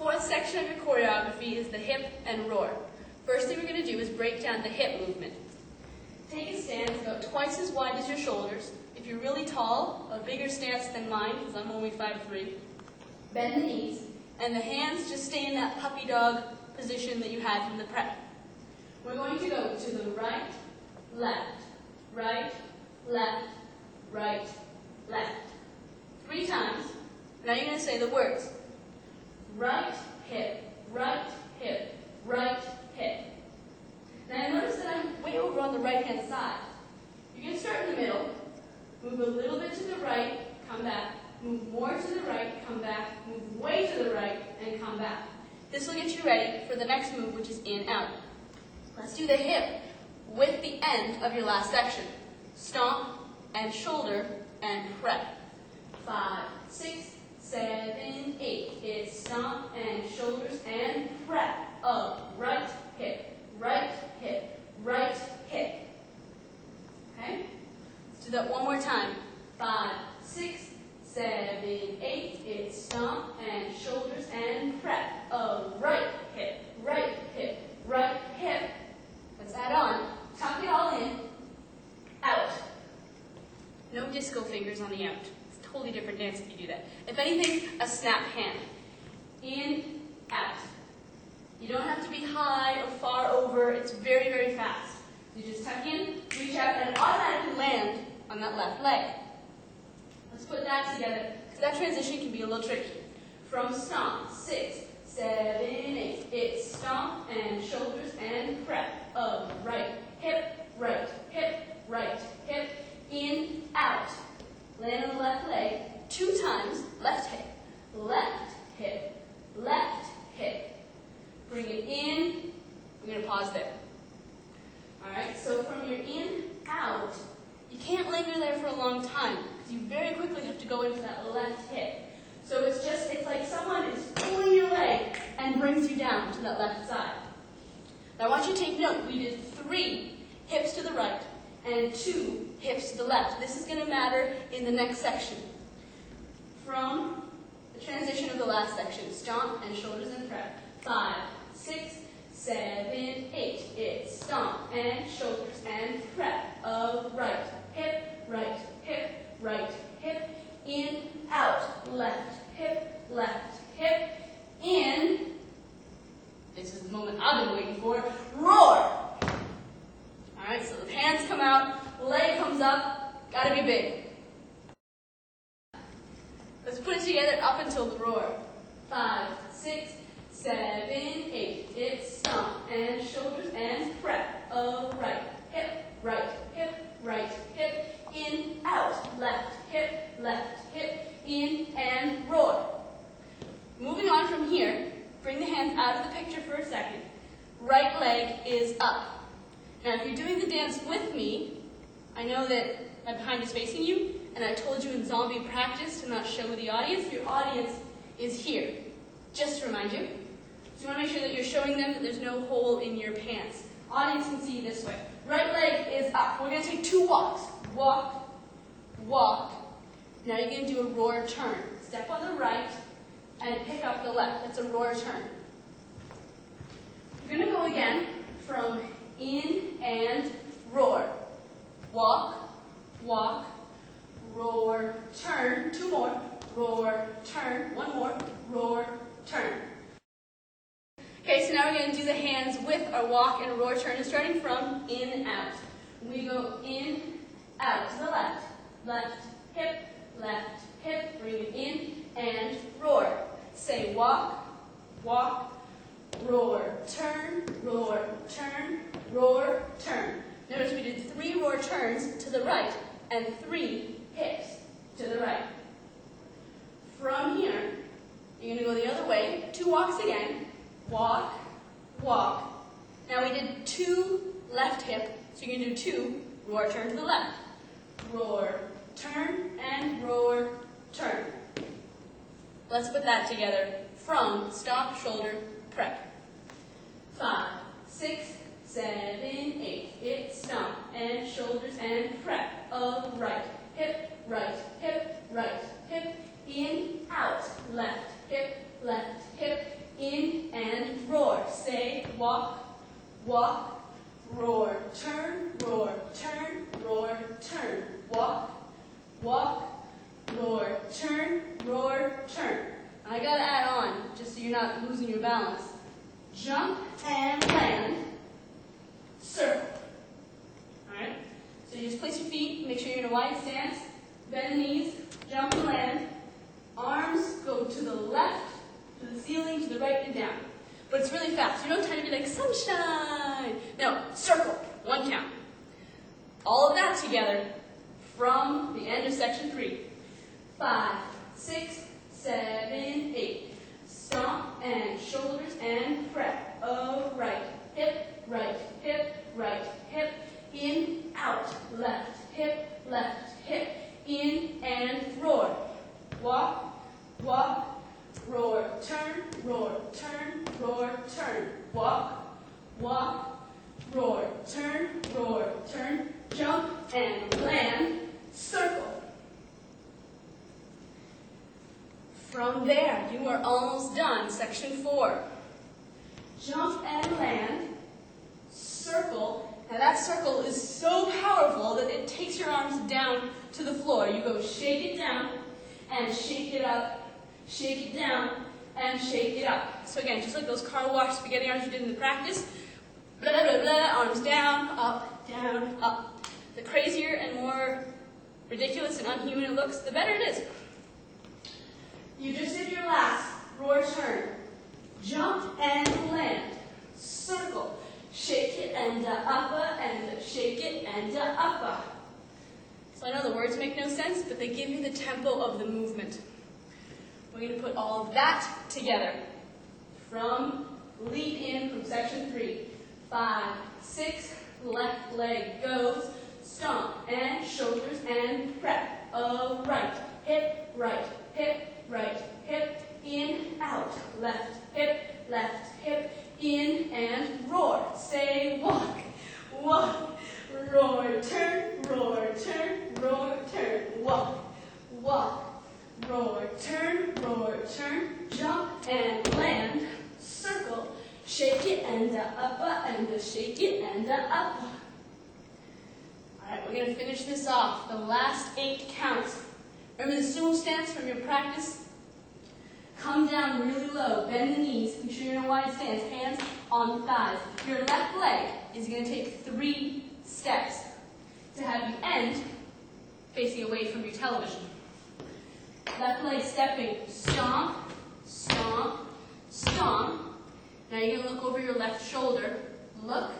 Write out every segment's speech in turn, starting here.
fourth section of your choreography is the hip and roar. First thing we're going to do is break down the hip movement. Take a stance about twice as wide as your shoulders. If you're really tall, a bigger stance than mine, because I'm only 5'3". Bend the knees, and the hands just stay in that puppy dog position that you had from the prep. We're going to go to the right, left, right, left, right, left. 3 times. Now you're going to say the words. Right hip, right hip, right hip. Now notice that I'm way over on the right-hand side. You're going to start in the middle, move a little bit to the right, come back, move more to the right, come back, move way to the right, and come back. This will get you ready for the next move, which is in, out. Let's do the hip with the end of your last section. Stomp and shoulder and prep. 5, 6, 7, 8. It's stomp and shoulders and prep. Up, right hip, right hip, right hip. Okay? Let's do that one more time. 5, 6, 7, 8. It's stomp and shoulders and prep. Up, right hip, right hip, right hip. Let's add on. Tuck it all in. Out. No disco fingers on the out. It's a totally different dance if you do that. If anything, a snap hand. In, out. You don't have to be high or far over. It's very, very fast. You just tuck in, reach out, and automatically land on that left leg. Let's put that together, because that transition can be a little tricky. From stomp, 6, 7, 8. It's stomp and shoulders and prep. Of right hip, right hip, right hip. In, out. Land on the left leg. 2 times. Left hip, left hip, left hip. Bring it in. We're going to pause there. Alright, so from your in, out, you can't linger there for a long time because you very quickly have to go into that left hip. So it's like someone is pulling your leg and brings you down to that left side. Now I want you to take note, we did 3 hips to the right and 2 hips to the left. This is going to matter in the next section. From the transition of the last section, stomp and shoulders and prep. 5, 6, 7, 8. It's stomp and shoulders and prep. Of right hip, right hip, right hip. In, out, left hip, in. This is the moment I've been waiting for. Roar! Alright, so the hands come out, leg comes up, gotta be big. Let's put it together up until the roar. 5, 6, 7, 8. It's stomp and shoulders and prep. Of right hip, right hip, right hip. In, out, left hip, in, and roar. Moving on from here, bring the hands out of the picture for a second. Right leg is up. Now if you're doing the dance with me, I know that my behind is facing you, and I told you in zombie practice to not show the audience. Your audience is here, just to remind you. So you want to make sure that you're showing them that there's no hole in your pants. Audience can see this way. Right leg is up. We're going to take 2 walks. Walk, walk. Now you're going to do a roar turn. Step on the right and pick up the left. That's a roar turn. You're going to go again from in and roar. Walk, walk, roar, turn. 2 more. Roar, turn. 1 more. Roar, turn. Okay, so now we're going to do the hands with our walk and roar turn, starting from in and out. We go in, out to the left. Left hip, bring it in, and roar. Say walk, walk, roar, turn, roar, turn, roar, turn. Notice we did 3 roar turns to the right and 3 hips to the right. From here, you're going to go the other way, 2 walks again. Walk, walk. Now we did 2 left hip, so you're going to do 2 roar turn to the left. Roar, turn, and roar, turn. Let's put that together from stomp, shoulder, prep. 5, 6, 7, 8. It's stomp and shoulders and prep. Of right hip, right hip, right hip. In, out, left hip, in, and roar. Say walk, walk, roar, turn, roar, turn, roar, turn. Walk, walk, roar, turn, turn. I gotta add on, just so you're not losing your balance. Jump and land, circle. Alright? So you just place your feet, make sure you're in a wide stance, bend the knees, jump and land. Arms go to the left, to the ceiling, to the right, and down. But it's really fast. You don't try to be like, sunshine. No, circle, 1 count. All of that together from the end of section 3. 5, 6, 7, 8. Stomp and shoulders and prep. Right, hip, right, hip, right, hip. In, out, left, hip, in, and roar. Walk, walk, roar, turn, roar, turn, roar, turn. Walk, walk, roar, turn, jump and land, circle. From there, you are almost done. Section 4. Jump and land, circle. Now that circle is so powerful that it takes your arms down to the floor. You go shake it down and shake it up, shake it down and shake it up. So again, just like those car wash spaghetti arms you did in the practice, blah, blah, blah, arms down, up, down, up. The crazier and more ridiculous and unhuman it looks, the better it is. You just did your last roar turn. Jump and land, circle. Shake it and upper and shake it and upper. So I know the words make no sense, but they give you the tempo of the movement. We're going to put all of that together from lead in from section 3. 5, 6, left leg goes, stomp and shoulders and prep. Right, hip, right, hip, in, out, left, hip, in, and roar. Say walk, walk, roar, turn, roar, turn, walk, walk, roar, turn, jump and land, circle, shake it and upper and shake it and upper. Alright, we're going to finish this off. The last 8 counts. Remember the sumo stance from your practice? Come down really low, bend the knees, make sure you're in a wide stance, hands on the thighs. Your left leg is going to take 3 steps to have you end facing away from your television. Left leg stepping, stomp, stomp, stomp. Now you're going to look over your left shoulder, look.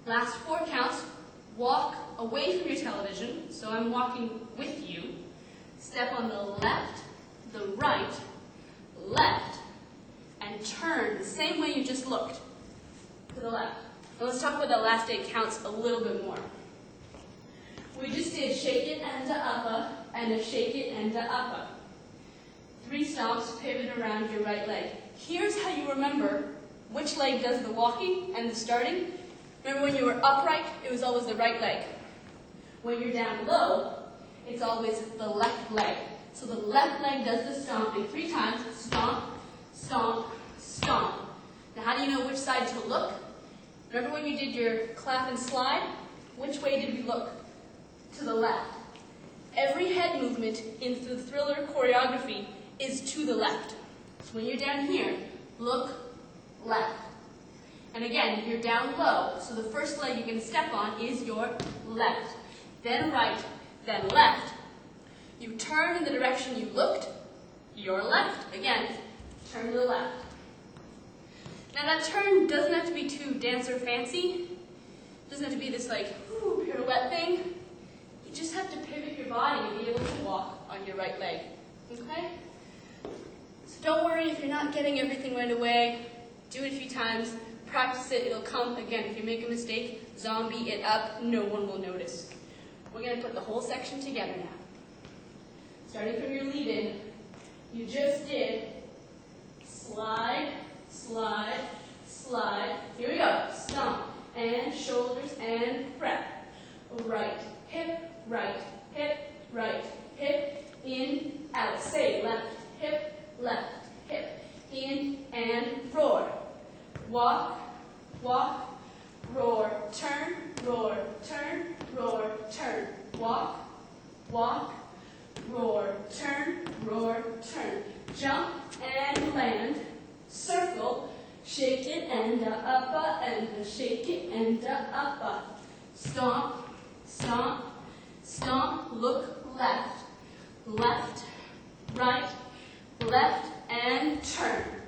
Last 4 counts, walk away from your television, so I'm walking with you. Step on the left, the right, left, and turn the same way you just looked, to the left. Now let's talk about the last 8 counts a little bit more. We just did shake it and a upper, and a shake it and a upper. 3 stomps, pivot around your right leg. Here's how you remember which leg does the walking and the starting. Remember when you were upright, it was always the right leg. When you're down low, it's always the left leg. So the left leg does the stomping 3 times. Stomp, stomp, stomp. Now how do you know which side to look? Remember when you did your clap and slide? Which way did we look? To the left. Every head movement in the Thriller choreography is to the left. So when you're down here, look left. And again, you're down low, so the first leg you're going to step on is your left. Then right, then left. You turn in the direction you looked, your left. Again, turn to the left. Now that turn doesn't have to be too dancer fancy. It doesn't have to be this like, pirouette thing. You just have to pivot your body and be able to walk on your right leg. Okay? So don't worry if you're not getting everything right away. Do it a few times. Practice it. It'll come. Again, if you make a mistake, zombie it up. No one will notice. We're going to put the whole section together now. Starting from your lead-in, you just did slide, slide, slide. Here we go. Stomp and shoulders and prep. Right hip, right hip, right hip, in, out. Say left hip, in, and roar. Walk, walk, roar, turn, roar, turn, roar, turn. Walk, walk, roar, turn, turn. Jump and land, circle, shake it and uppa, and shake it and uppa. Stomp, stomp, stomp, look left, left, right, left, and turn.